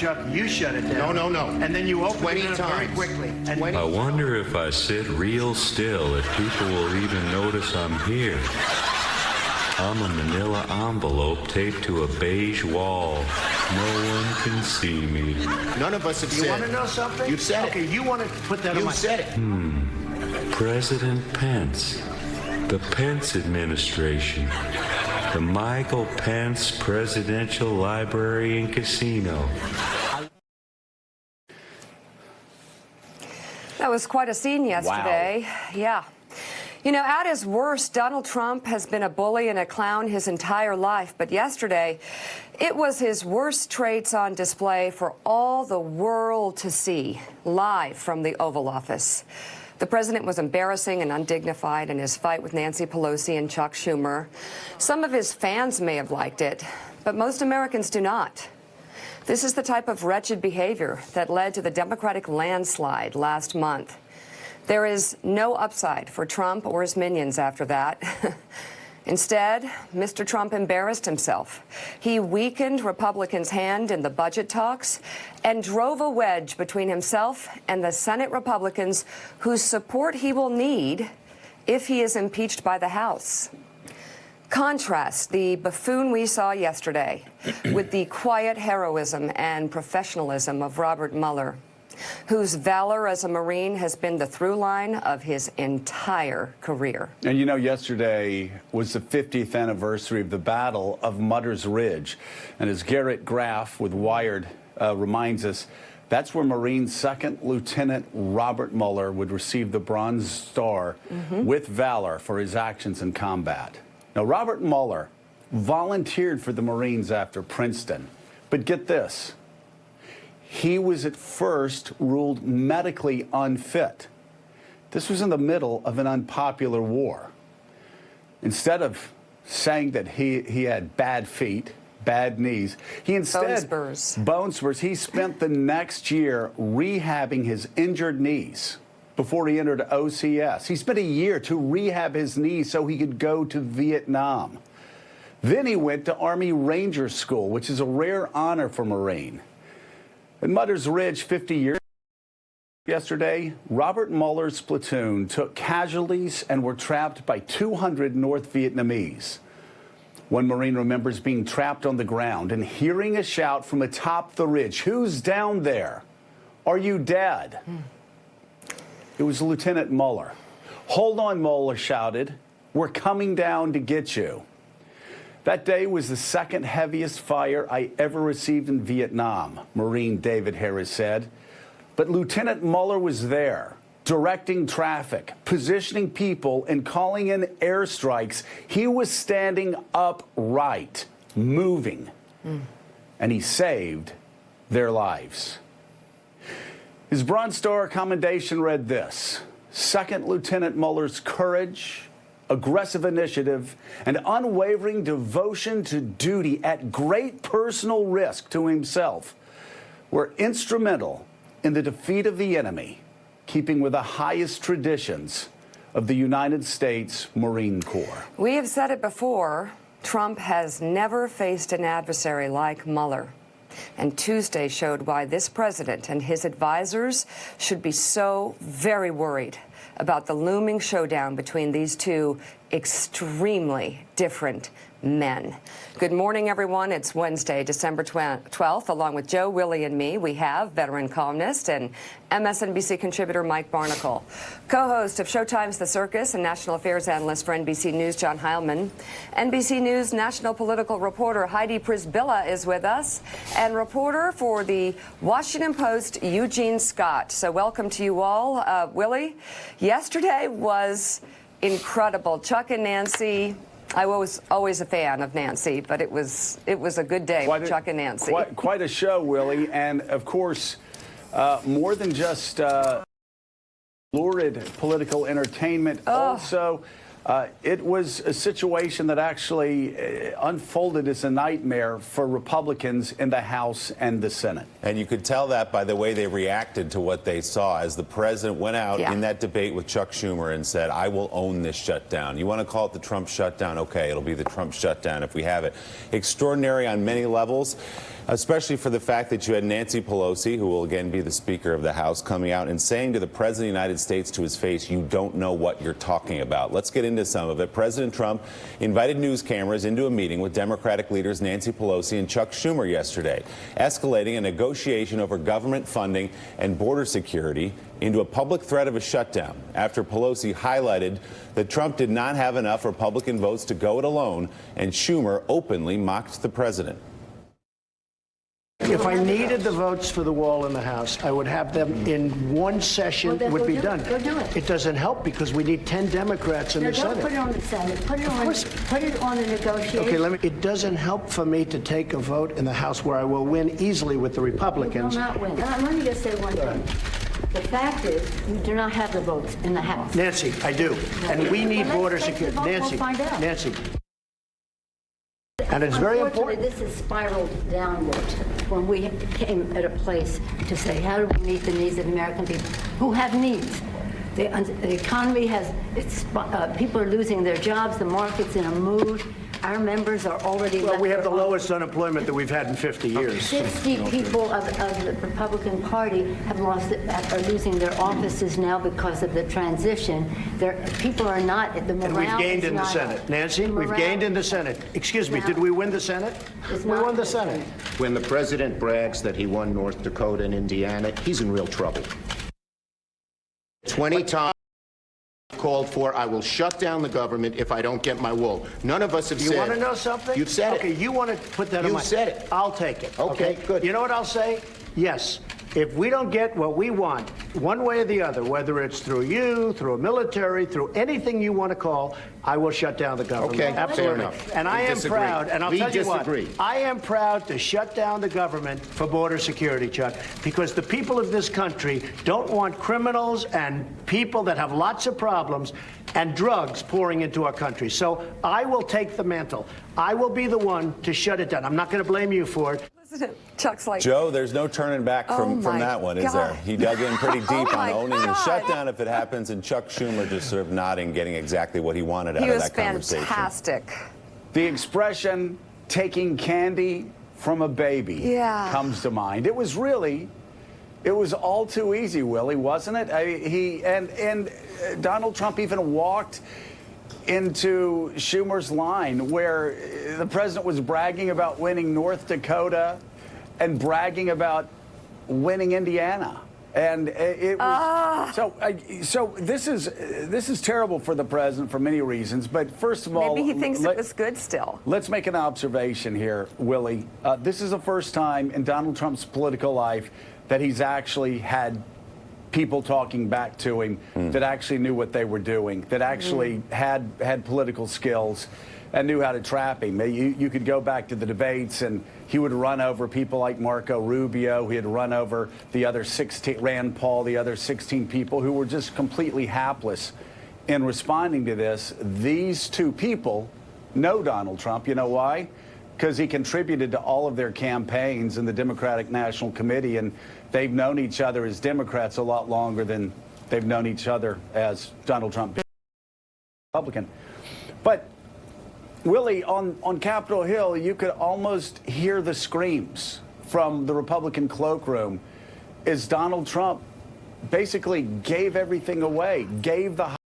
Chuck, you shut it down. No, no, no. And then you opened 20 it up very times. quickly. And 20 I wonder if I sit real still, if people will even notice I'm here. I'm a manila envelope taped to a beige wall. No one can see me. None of us have said. You want to know something? You've said okay, it. you want to put that on You my... said it. President Pence, the Pence administration, the Michael Pence Presidential Library and Casino. That was quite a scene yesterday. Wow. Yeah. You know, at his worst, Donald Trump has been a bully and a clown his entire life. But yesterday, it was his worst traits on display for all the world to see, live from the Oval Office. The president was embarrassing and undignified in his fight with Nancy Pelosi and Chuck Schumer. Some of his fans may have liked it, but most Americans do not. This is the type of wretched behavior that led to the Democratic landslide last month. There is no upside for Trump or his minions after that. Instead, Mr. Trump embarrassed himself. He weakened Republicans' hand in the budget talks and drove a wedge between himself and the Senate Republicans whose support he will need if he is impeached by the House. Contrast the buffoon we saw yesterday with the quiet heroism and professionalism of Robert Mueller, whose valor as a Marine has been the through line of his entire career. And you know, yesterday was the 50th anniversary of the Battle of Mutter's Ridge. And as Garrett Graff with Wired reminds us, that's where Marine Second Lieutenant Robert Mueller would receive the Bronze Star with valor for his actions in combat. Now, Robert Mueller volunteered for the Marines after Princeton. But get this. He was at first ruled medically unfit. This was in the middle of an unpopular war. Instead of saying that he had bad feet, bad knees, he instead... Bone spurs. He spent the next year rehabbing his injured knees before he entered OCS. He spent a year to rehab his knees so he could go to Vietnam. Then he went to Army Ranger School, which is a rare honor for Marine. At Mutter's Ridge 50 years yesterday, Robert Mueller's platoon took casualties and were trapped by 200 North Vietnamese. One Marine remembers being trapped on the ground and hearing a shout from atop the ridge, "Who's down there? Are you dead?" It was Lieutenant Mueller. "Hold on," Mueller shouted. "We're coming down to get you." That day was the second heaviest fire I ever received in Vietnam, Marine David Harris said. But Lieutenant Mueller was there, directing traffic, positioning people, and calling in airstrikes. He was standing upright, moving, and he saved their lives. His Bronze Star commendation read this: Second Lieutenant Mueller's courage, aggressive initiative, and unwavering devotion to duty at great personal risk to himself were instrumental in the defeat of the enemy, keeping with the highest traditions of the United States Marine Corps. We have said it before, Trump has never faced an adversary like Mueller. And Tuesday showed why this president and his advisors should be so very worried about the looming showdown between these two extremely different men. Good morning, everyone. It's Wednesday, December 12th. Along with Joe, Willie, and me, we have veteran columnist and MSNBC contributor Mike Barnicle, co-host of Showtime's The Circus and national affairs analyst for NBC News, John Heilman. NBC News national political reporter Heidi Prisbilla is with us, and reporter for the Washington Post, Eugene Scott. So welcome to you all. Willie, yesterday was incredible. Chuck and Nancy. I was always a fan of Nancy, but it was a good day for Chuck and Nancy. Quite a show, Willie, and of course, more than just lurid political entertainment. Also, It was a situation that actually unfolded as a nightmare for Republicans in the House and the Senate. And you could tell that by the way they reacted to what they saw as the president went out in that debate with Chuck Schumer and said, I will own this shutdown. You want to call it the Trump shutdown? Okay, it'll be the Trump shutdown if we have it. Extraordinary on many levels, especially for the fact that you had Nancy Pelosi, who will again be the Speaker of the House, coming out and saying to the President of the United States to his face, you don't know what you're talking about. Let's get into some of it. President Trump invited news cameras into a meeting with Democratic leaders Nancy Pelosi and Chuck Schumer yesterday, escalating a negotiation over government funding and border security into a public threat of a shutdown after Pelosi highlighted that Trump did not have enough Republican votes to go it alone, and Schumer openly mocked the president. If I needed the votes for the wall in the House, I would have them in one session, then would be go do done. it. Go do it. It doesn't help because we need 10 Democrats in No, the don't Senate. put it on the Senate. Put it on the negotiation. Okay, it doesn't help for me to take a vote in the House where I will win easily with the You will Republicans. not win. Let me just say one thing. The fact is, you do not have the votes in the House. Nancy, I do. And we need Well, border let's take the security. vote, we'll Nancy, find out. Nancy. And it's very important. Unfortunately, this has spiraled downward when we came at a place to say, how do we meet the needs of the American people who have needs? The economy has, people are losing their jobs, the market's in a mood. Our members are already Well, we have the left their lowest unemployment that we've had in 50 years. 60 people of the Republican Party are losing their offices now because of the transition. People are not, the morale And we've gained is in the not Senate. up. Nancy, The we've morale gained in the Senate. Excuse me, did we win the Senate? is We not won the good. Senate. When the president brags that he won North Dakota and Indiana, he's in real trouble. 20 times called for, I will shut down the government if I don't get my wool. None of us have said. You want to know something? You've said okay, it. you want to put that on You've my... said it. I'll take it. Okay, good. You know what I'll say? Yes. If we don't get what we want, one way or the other, whether it's through you, through a military, through anything you want to call, I will shut down the government. Okay, fair absolutely. enough. And I We am disagree. proud, and I'll We tell you what, disagree. I am proud to shut down the government for border security, Chuck, because the people of this country don't want criminals and people that have lots of problems and drugs pouring into our country. So I will take the mantle. I will be the one to shut it down. I'm not going to blame you for it. Chuck's like, Joe, there's no turning back from my that one, is God. there? He dug in pretty deep Oh on my owning the God. shutdown if it happens, and Chuck Schumer just sort of nodding, getting exactly what he wanted out he of was that conversation. fantastic. The expression taking candy from a baby comes to mind. It was all too easy, Willie, wasn't it? Donald Trump even walked into Schumer's line where the president was bragging about winning North Dakota and bragging about winning Indiana. And it was so this is terrible for the president for many reasons. But first of all, Maybe he thinks it was good still. Let's make an observation here, Willie. This is the first time in Donald Trump's political life that he's actually had people talking back to him that actually knew what they were doing, that actually had political skills and knew how to trap him. You could go back to the debates and he would run over people like Marco Rubio. He had run over the other 16, Rand Paul, the other 16 people who were just completely hapless in responding to this. These two people know Donald Trump. You know why? Because he contributed to all of their campaigns in the Democratic National Committee, and they've known each other as Democrats a lot longer than they've known each other as Donald Trump Republican. But Willie, on Capitol Hill, you could almost hear the screams from the Republican cloakroom as Donald Trump basically gave everything away, gave the